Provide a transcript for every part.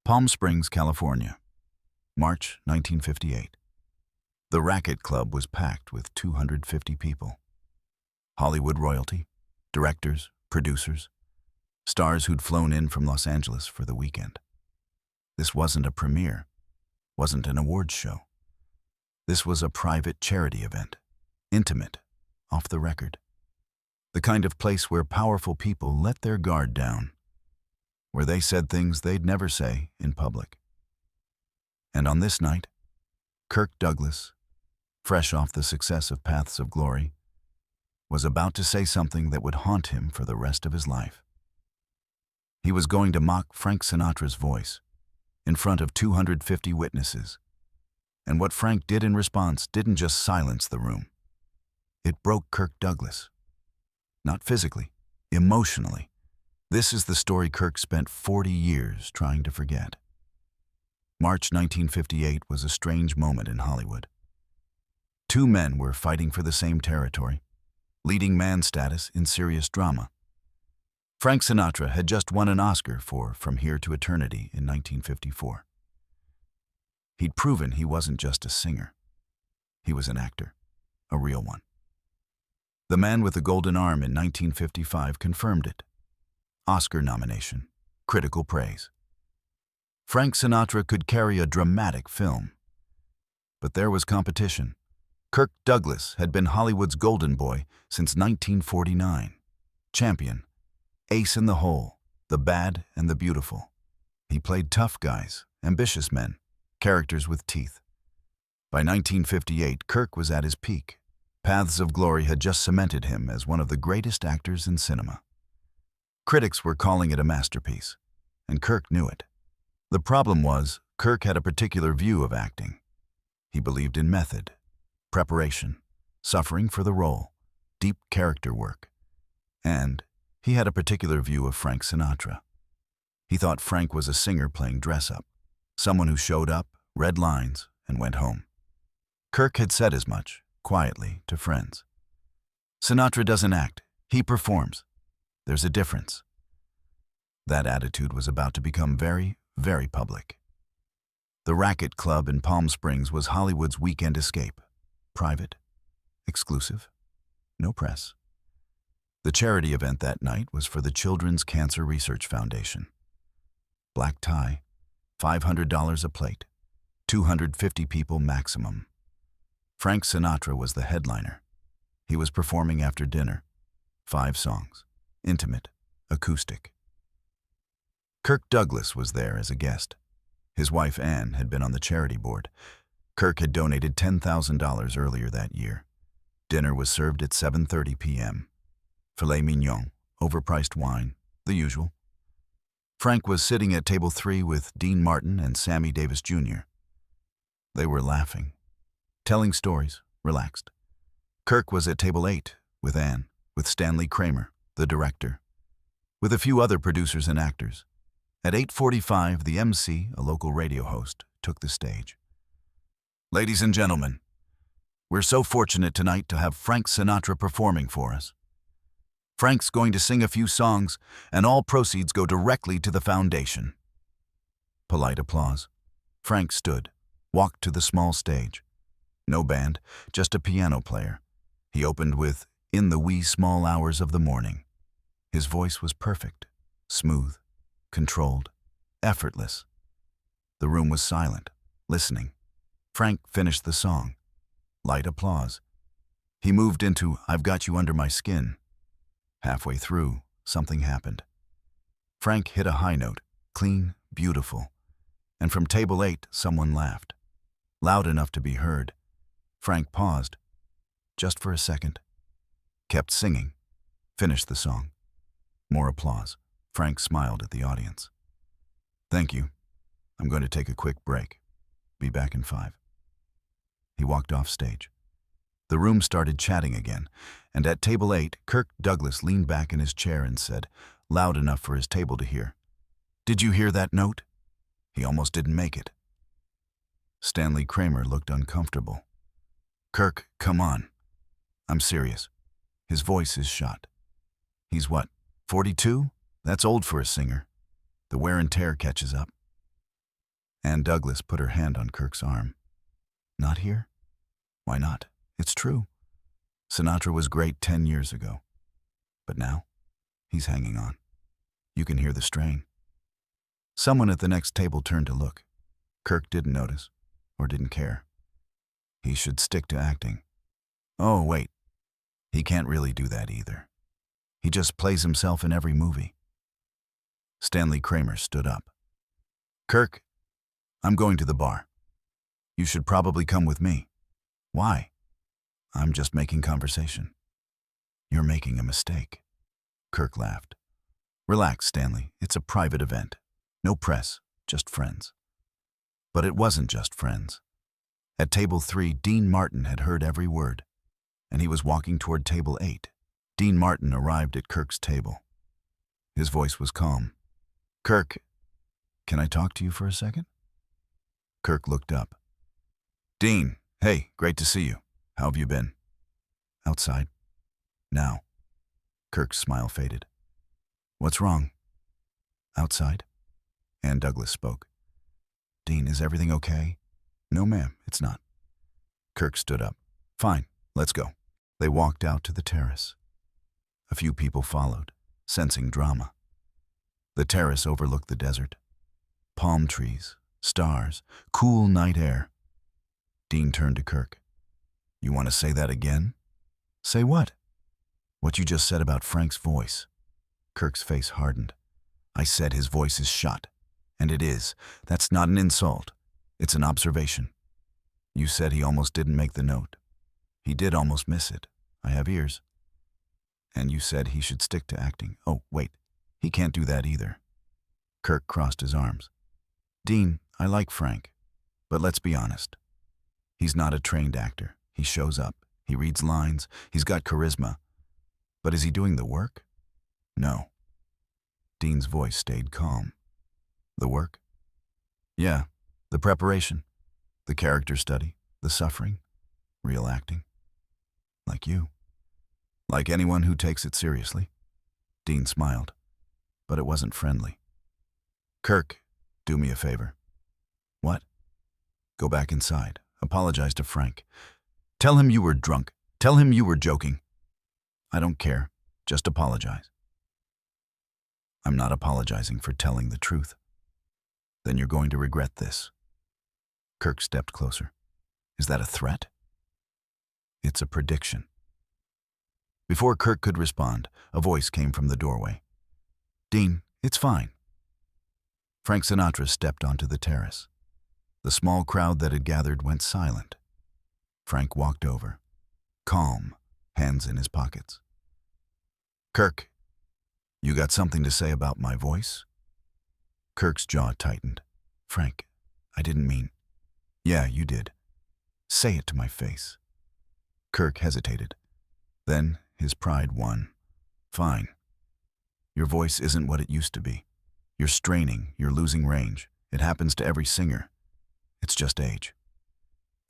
Palm Springs, California, March 1958. The Racquet Club was packed with 250 people. Hollywood royalty, directors, producers, stars who'd flown in from Los Angeles for the weekend. This wasn't a premiere, wasn't an awards show. This was a private charity event, intimate, off the record. The kind of place where powerful people let their guard down, where they said things they'd never say in public. And on this night, Kirk Douglas, fresh off the success of Paths of Glory, was about to say something that would haunt him for the rest of his life. He was going to mock Frank Sinatra's voice in front of 250 witnesses. And what Frank did in response didn't just silence the room. It broke Kirk Douglas. Not physically, emotionally. This is the story Kirk spent 40 years trying to forget. March 1958 was a strange moment in Hollywood. Two men were fighting for the same territory, leading man status in serious drama. Frank Sinatra had just won an Oscar for From Here to Eternity in 1954. He'd proven he wasn't just a singer. He was an actor, a real one. The Man with the Golden Arm in 1955 confirmed it. Oscar nomination, critical praise. Frank Sinatra could carry a dramatic film. But there was competition. Kirk Douglas had been Hollywood's golden boy since 1949. Champion, ace in the hole, the bad and the beautiful. He played tough guys, ambitious men, characters with teeth. By 1958, Kirk was at his peak. Paths of Glory had just cemented him as one of the greatest actors in cinema. Critics were calling it a masterpiece, and Kirk knew it. The problem was, Kirk had a particular view of acting. He believed in method, preparation, suffering for the role, deep character work. And he had a particular view of Frank Sinatra. He thought Frank was a singer playing dress-up, someone who showed up, read lines, and went home. Kirk had said as much, quietly, to friends. Sinatra doesn't act, he performs. There's a difference. That attitude was about to become very, very public. The Racquet Club in Palm Springs was Hollywood's weekend escape. Private, exclusive, no press. The charity event that night was for the Children's Cancer Research Foundation. Black tie, $500 a plate, 250 people maximum. Frank Sinatra was the headliner. He was performing after dinner, 5 songs. Intimate, acoustic. Kirk Douglas was there as a guest. His wife Ann had been on the charity board. Kirk had donated $10,000 earlier that year. Dinner was served at 7:30 p.m. Filet mignon, overpriced wine, the usual. Frank was sitting at table 3 with Dean Martin and Sammy Davis Jr. They were laughing, telling stories, relaxed. Kirk was at table 8 with Ann, with Stanley Kramer, the director, with a few other producers and actors. At 8:45, the MC, a local radio host, took the stage. Ladies and gentlemen, we're so fortunate tonight to have Frank Sinatra performing for us. Frank's going to sing a few songs, and all proceeds go directly to the foundation. Polite applause. Frank stood, walked to the small stage. No band, just a piano player. He opened with In the Wee Small Hours of the Morning. His voice was perfect, smooth, controlled, effortless. The room was silent, listening. Frank finished the song. Light applause. He moved into I've Got You Under My Skin. Halfway through, something happened. Frank hit a high note, clean, beautiful. And from table 8, someone laughed. Loud enough to be heard. Frank paused, just for a second. Kept singing. Finished the song. More applause. Frank smiled at the audience. Thank you. I'm going to take a quick break. Be back in 5. He walked off stage. The room started chatting again, and at table 8, Kirk Douglas leaned back in his chair and said, loud enough for his table to hear, "Did you hear that note?" He almost didn't make it. Stanley Kramer looked uncomfortable. "Kirk, come on. I'm serious." His voice is shot. He's what, 42? That's old for a singer. The wear and tear catches up. Ann Douglas put her hand on Kirk's arm. Not here? Why not? It's true. Sinatra was great 10 years ago. But now, he's hanging on. You can hear the strain. Someone at the next table turned to look. Kirk didn't notice, or didn't care. He should stick to acting. Oh, wait. He can't really do that either. He just plays himself in every movie. Stanley Kramer stood up. Kirk, I'm going to the bar. You should probably come with me. Why? I'm just making conversation. You're making a mistake. Kirk laughed. Relax, Stanley. It's a private event. No press, just friends. But it wasn't just friends. At table 3, Dean Martin had heard every word, and he was walking toward table 8. Dean Martin arrived at Kirk's table. His voice was calm. Kirk, can I talk to you for a second? Kirk looked up. Dean, hey, great to see you. How have you been? Outside. Now. Kirk's smile faded. What's wrong? Outside. Ann Douglas spoke. Dean, is everything okay? No, ma'am, it's not. Kirk stood up. Fine, let's go. They walked out to the terrace. A few people followed, sensing drama. The terrace overlooked the desert. Palm trees, stars, cool night air. Dean turned to Kirk. You want to say that again? Say what? What you just said about Frank's voice. Kirk's face hardened. I said his voice is shot. And it is. That's not an insult. It's an observation. You said he almost didn't make the note. He did almost miss it. I have ears. And you said he should stick to acting. Oh, wait. He can't do that either. Kirk crossed his arms. Dean, I like Frank. But let's be honest. He's not a trained actor. He shows up. He reads lines. He's got charisma. But is he doing the work? No. Dean's voice stayed calm. The work? Yeah, the preparation, the character study, the suffering, real acting. Like you. Like anyone who takes it seriously. Dean smiled, but it wasn't friendly. Kirk, do me a favor. What? Go back inside. Apologize to Frank. Tell him you were drunk. Tell him you were joking. I don't care. Just apologize. I'm not apologizing for telling the truth. Then you're going to regret this. Kirk stepped closer. Is that a threat? It's a prediction. Before Kirk could respond, a voice came from the doorway. Dean, it's fine. Frank Sinatra stepped onto the terrace. The small crowd that had gathered went silent. Frank walked over, calm, hands in his pockets. Kirk, you got something to say about my voice? Kirk's jaw tightened. Frank, I didn't mean. Yeah, you did. Say it to my face. Kirk hesitated. Then his pride won. Fine. Your voice isn't what it used to be. You're straining, you're losing range. It happens to every singer. It's just age.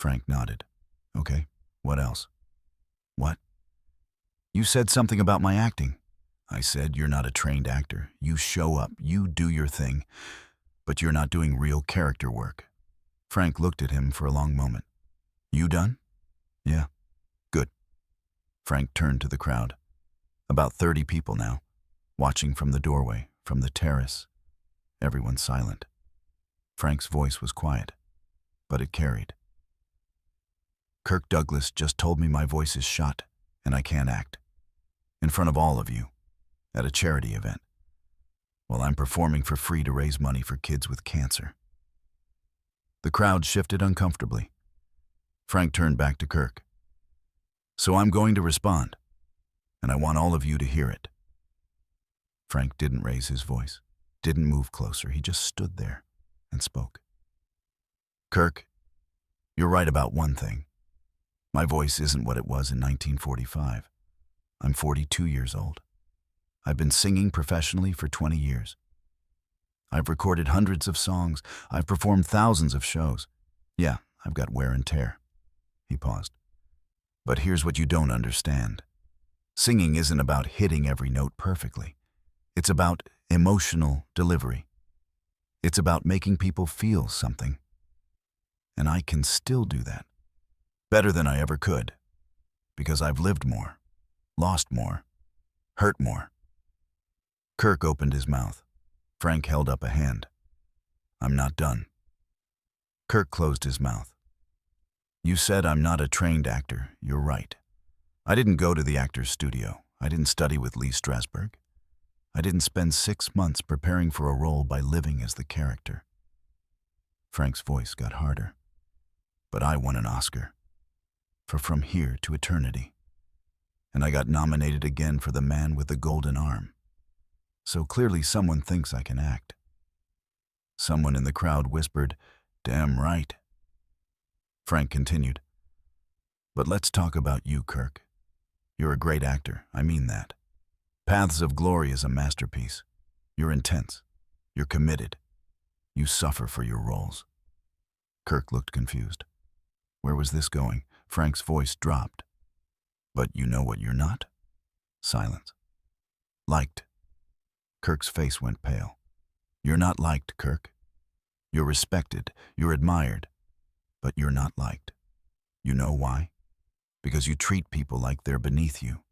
Frank nodded. Okay, what else? What? You said something about my acting. I said you're not a trained actor. You show up, you do your thing, but you're not doing real character work. Frank looked at him for a long moment. You done? Yeah. Good. Frank turned to the crowd. About 30 people now, watching from the doorway, from the terrace. Everyone silent. Frank's voice was quiet, but it carried. Kirk Douglas just told me my voice is shot, and I can't act. In front of all of you. At a charity event, while I'm performing for free to raise money for kids with cancer. The crowd shifted uncomfortably. Frank turned back to Kirk. So I'm going to respond, and I want all of you to hear it. Frank didn't raise his voice, didn't move closer. He just stood there and spoke. Kirk, you're right about one thing. My voice isn't what it was in 1945. I'm 42 years old. I've been singing professionally for 20 years. I've recorded hundreds of songs. I've performed thousands of shows. Yeah, I've got wear and tear. He paused. But here's what you don't understand. Singing isn't about hitting every note perfectly. It's about emotional delivery. It's about making people feel something. And I can still do that. Better than I ever could. Because I've lived more, lost more, hurt more. Kirk opened his mouth. Frank held up a hand. I'm not done. Kirk closed his mouth. You said I'm not a trained actor. You're right. I didn't go to the actor's studio. I didn't study with Lee Strasberg. I didn't spend 6 months preparing for a role by living as the character. Frank's voice got harder. But I won an Oscar. For From Here to Eternity. And I got nominated again for The Man with the Golden Arm. So clearly someone thinks I can act. Someone in the crowd whispered, "Damn right." Frank continued, "But let's talk about you, Kirk. You're a great actor, I mean that. Paths of Glory is a masterpiece. You're intense. You're committed. You suffer for your roles." Kirk looked confused. Where was this going? Frank's voice dropped. "But you know what you're not?" Silence. "Liked." Kirk's face went pale. "You're not liked, Kirk. You're respected. You're admired. But you're not liked. You know why? Because you treat people like they're beneath you.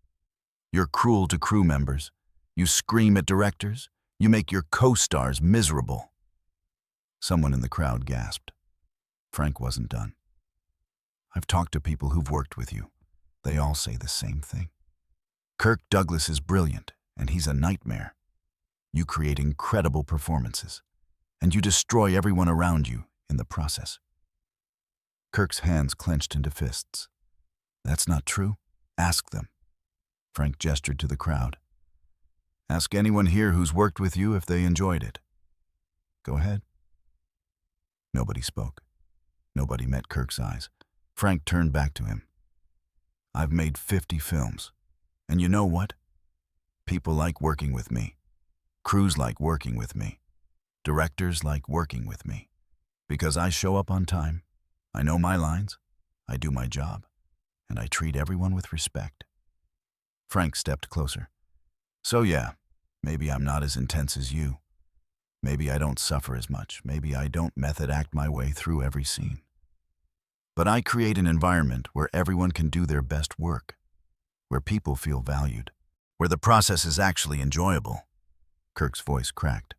You're cruel to crew members. You scream at directors. You make your co-stars miserable." Someone in the crowd gasped. Frank wasn't done. "I've talked to people who've worked with you. They all say the same thing. Kirk Douglas is brilliant, and he's a nightmare. You create incredible performances, and you destroy everyone around you in the process." Kirk's hands clenched into fists. "That's not true. Ask them." Frank gestured to the crowd. "Ask anyone here who's worked with you if they enjoyed it." "Go ahead." Nobody spoke. Nobody met Kirk's eyes. Frank turned back to him. "I've made 50 films. And you know what? People like working with me. Crews like working with me. Directors like working with me. Because I show up on time. I know my lines. I do my job. And I treat everyone with respect." Frank stepped closer. "So yeah, maybe I'm not as intense as you. Maybe I don't suffer as much. Maybe I don't method act my way through every scene. But I create an environment where everyone can do their best work, where people feel valued, where the process is actually enjoyable." Kirk's voice cracked.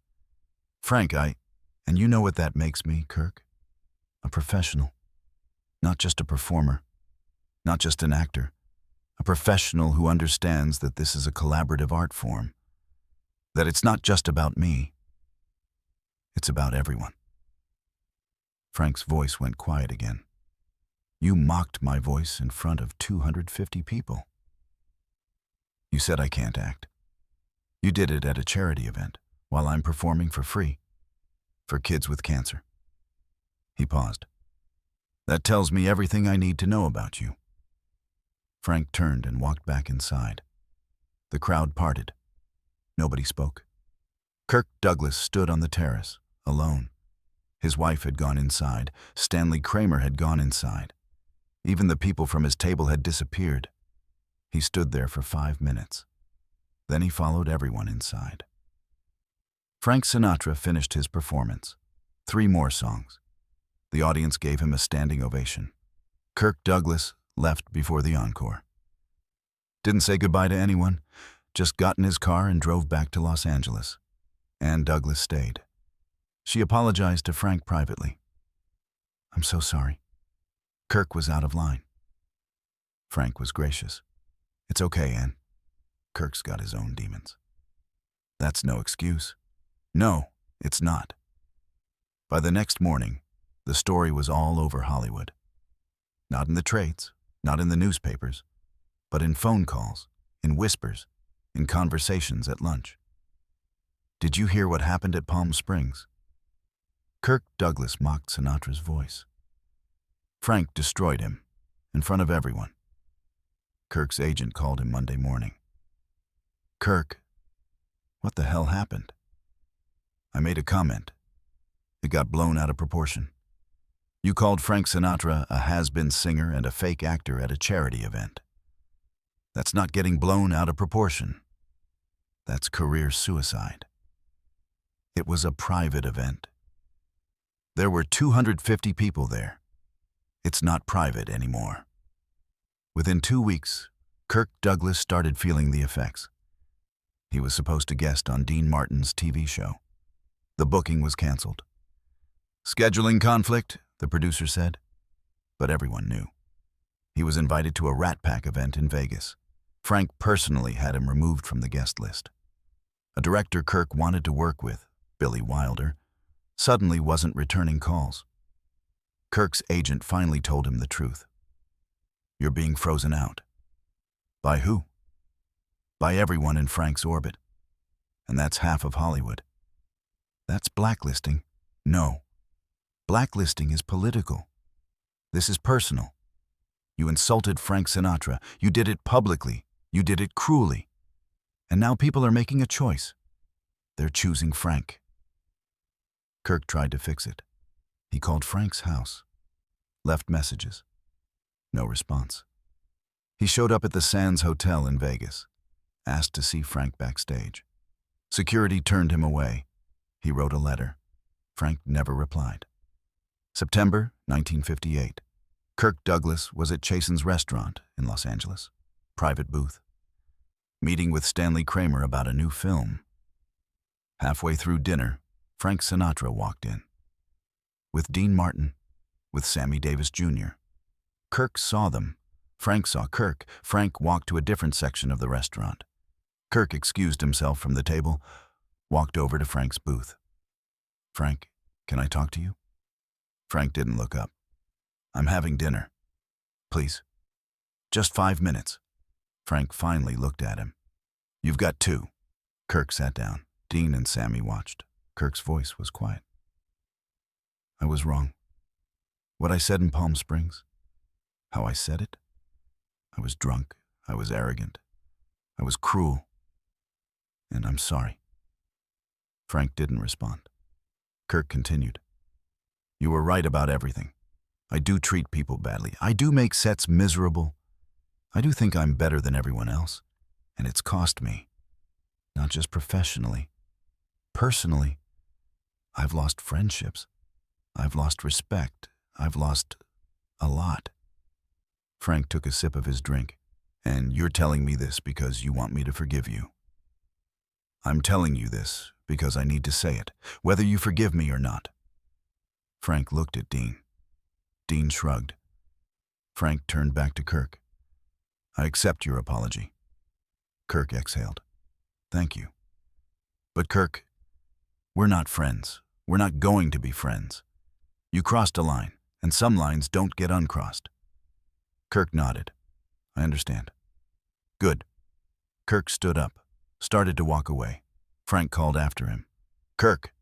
"Frank, and you know what that makes me, Kirk? A professional. Not just a performer. Not just an actor. A professional who understands that this is a collaborative art form. That it's not just about me. It's about everyone." Frank's voice went quiet again. "You mocked my voice in front of 250 people. You said I can't act. You did it at a charity event while I'm performing for free. For kids with cancer." He paused. "That tells me everything I need to know about you." Frank turned and walked back inside. The crowd parted. Nobody spoke. Kirk Douglas stood on the terrace, alone. His wife had gone inside. Stanley Kramer had gone inside. Even the people from his table had disappeared. He stood there for 5 minutes. Then he followed everyone inside. Frank Sinatra finished his performance. 3 more songs. The audience gave him a standing ovation. Kirk Douglas left before the encore. Didn't say goodbye to anyone, just got in his car and drove back to Los Angeles. Ann Douglas stayed. She apologized to Frank privately. "I'm so sorry. Kirk was out of line." Frank was gracious. "It's okay, Ann. Kirk's got his own demons." "That's no excuse." "No, it's not." By the next morning, the story was all over Hollywood. Not in the trades, not in the newspapers, but in phone calls, in whispers, in conversations at lunch. "Did you hear what happened at Palm Springs?" Kirk Douglas mocked Sinatra's voice. Frank destroyed him, in front of everyone. Kirk's agent called him Monday morning. "Kirk, what the hell happened?" "I made a comment. It got blown out of proportion. You called Frank Sinatra a has-been singer and a fake actor at a charity event. That's not getting blown out of proportion. That's career suicide. It was a private event. There were 250 people there. It's not private anymore. Within 2 weeks, Kirk Douglas started feeling the effects. He was supposed to guest on Dean Martin's TV show. The booking was canceled. Scheduling conflict, the producer said. But everyone knew. He was invited to a Rat Pack event in Vegas. Frank personally had him removed from the guest list. A director Kirk wanted to work with, Billy Wilder, suddenly wasn't returning calls. Kirk's agent finally told him the truth. You're being frozen out. By who? By everyone in Frank's orbit. And that's half of Hollywood. That's blacklisting. No. Blacklisting is political. This is personal. You insulted Frank Sinatra. You did it publicly. You did it cruelly. And now people are making a choice. They're choosing Frank. Kirk tried to fix it. He called Frank's house. Left messages. No response. He showed up at the Sands Hotel in Vegas. Asked to see Frank backstage. Security turned him away. He wrote a letter. Frank never replied. September 1958. Kirk Douglas was at Chasen's restaurant in Los Angeles. Private booth. Meeting with Stanley Kramer about a new film. Halfway through dinner, Frank Sinatra walked in. With Dean Martin, with Sammy Davis Jr. Kirk saw them. Frank saw Kirk. Frank walked to a different section of the restaurant. Kirk excused himself from the table, walked over to Frank's booth. Frank, can I talk to you? Frank didn't look up. I'm having dinner. Please. Just 5 minutes. Frank finally looked at him. You've got 2. Kirk sat down. Dean and Sammy watched. Kirk's voice was quiet. I was wrong. What I said in Palm Springs, how I said it. I was drunk. I was arrogant. I was cruel. And I'm sorry. Frank didn't respond. Kirk continued. You were right about everything. I do treat people badly. I do make sets miserable. I do think I'm better than everyone else. And it's cost me. Not just professionally. Personally. I've lost friendships. I've lost respect. I've lost a lot. Frank took a sip of his drink. And you're telling me this because you want me to forgive you. I'm telling you this because I need to say it, whether you forgive me or not. Frank looked at Dean. Dean shrugged. Frank turned back to Kirk. I accept your apology. Kirk exhaled. Thank you. But Kirk, we're not friends. We're not going to be friends. You crossed a line, and some lines don't get uncrossed. Kirk nodded. I understand. Good. Kirk stood up, started to walk away. Frank called after him. Kirk.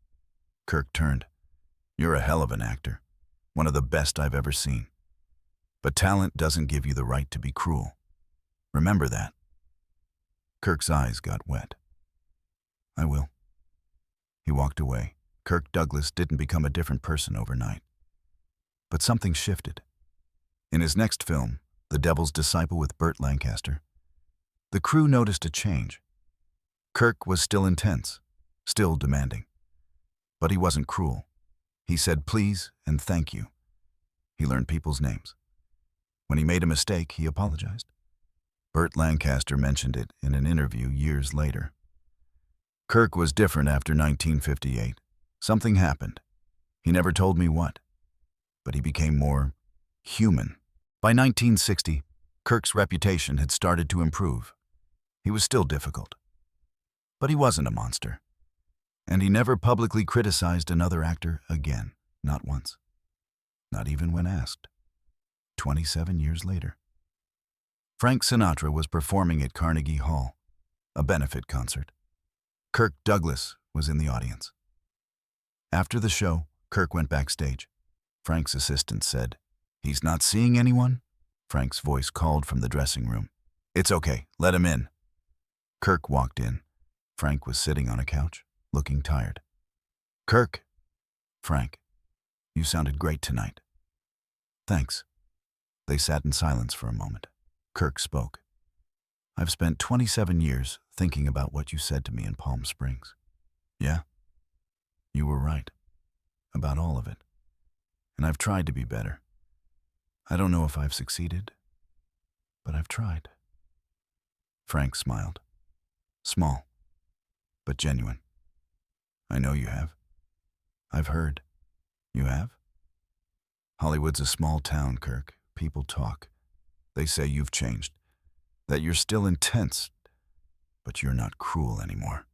Kirk turned. You're a hell of an actor. One of the best I've ever seen. But talent doesn't give you the right to be cruel. Remember that. Kirk's eyes got wet. I will. He walked away. Kirk Douglas didn't become a different person overnight. But something shifted. In his next film, The Devil's Disciple with Burt Lancaster, the crew noticed a change. Kirk was still intense, still demanding. But he wasn't cruel. He said please and thank you. He learned people's names. When he made a mistake, he apologized. Burt Lancaster mentioned it in an interview years later. Kirk was different after 1958. Something happened. He never told me what. But he became more human. By 1960, Kirk's reputation had started to improve. He was still difficult. But he wasn't a monster. And he never publicly criticized another actor again, not once. Not even when asked. 27 years later. Frank Sinatra was performing at Carnegie Hall, a benefit concert. Kirk Douglas was in the audience. After the show, Kirk went backstage. Frank's assistant said, He's not seeing anyone? Frank's voice called from the dressing room. It's okay, let him in. Kirk walked in. Frank was sitting on a couch, looking tired. Kirk. Frank, you sounded great tonight. Thanks. They sat in silence for a moment. Kirk spoke. I've spent 27 years thinking about what you said to me in Palm Springs. Yeah? You were right. About all of it. and I've tried to be better. I don't know if I've succeeded, but I've tried." Frank smiled. Small, but genuine. "I know you have. I've heard. You have? Hollywood's a small town, Kirk. People talk. They say you've changed, that you're still intense, but you're not cruel anymore."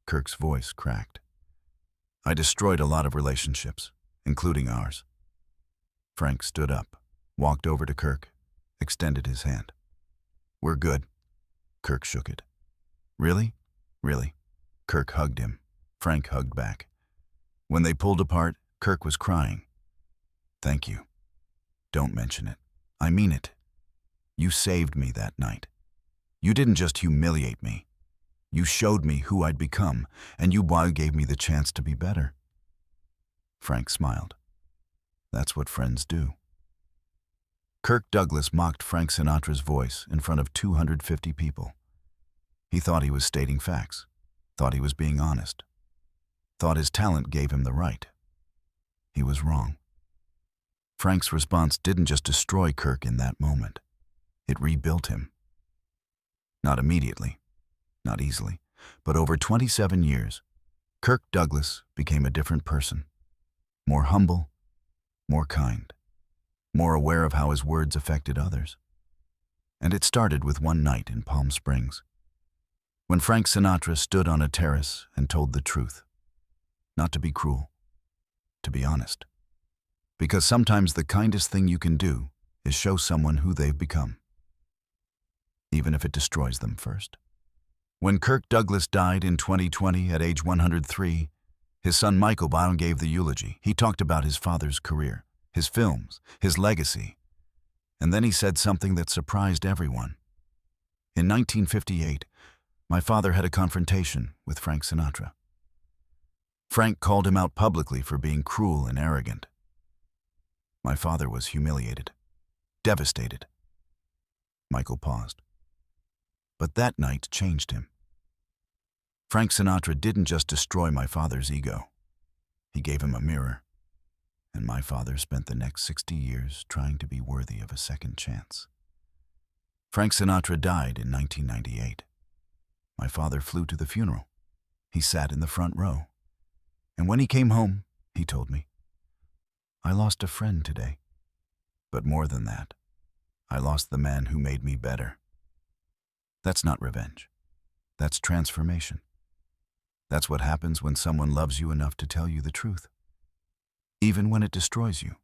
Kirk's voice cracked. "I destroyed a lot of relationships, including ours." Frank stood up, walked over to Kirk, extended his hand. "We're good." Kirk shook it. "Really? Really?" Kirk hugged him. Frank hugged back. When they pulled apart, Kirk was crying. "Thank you. Don't mention it. I mean it. You saved me that night. You didn't just humiliate me. You showed me who I'd become, and you gave me the chance to be better." Frank smiled. "That's what friends do." Kirk Douglas mocked Frank Sinatra's voice in front of 250 people. He thought he was stating facts, thought he was being honest, thought his talent gave him the right. He was wrong. Frank's response didn't just destroy Kirk in that moment. It rebuilt him. Not immediately, not easily, but over 27 years, Kirk Douglas became a different person. More humble, more kind, more aware of how his words affected others. And it started with one night in Palm Springs, when Frank Sinatra stood on a terrace and told the truth. Not to be cruel, to be honest. Because sometimes the kindest thing you can do is show someone who they've become, even if it destroys them first. When Kirk Douglas died in 2020 at age 103, his son Michael Brown gave the eulogy. He talked about his father's career, his films, his legacy. And then he said something that surprised everyone. In 1958, my father had a confrontation with Frank Sinatra. Frank called him out publicly for being cruel and arrogant. My father was humiliated, devastated. Michael paused. But that night changed him. Frank Sinatra didn't just destroy my father's ego. He gave him a mirror. And my father spent the next 60 years trying to be worthy of a second chance. Frank Sinatra died in 1998. My father flew to the funeral. He sat in the front row. And when he came home, he told me, "I lost a friend today. But more than that, I lost the man who made me better." That's not revenge. That's transformation. That's what happens when someone loves you enough to tell you the truth, even when it destroys you.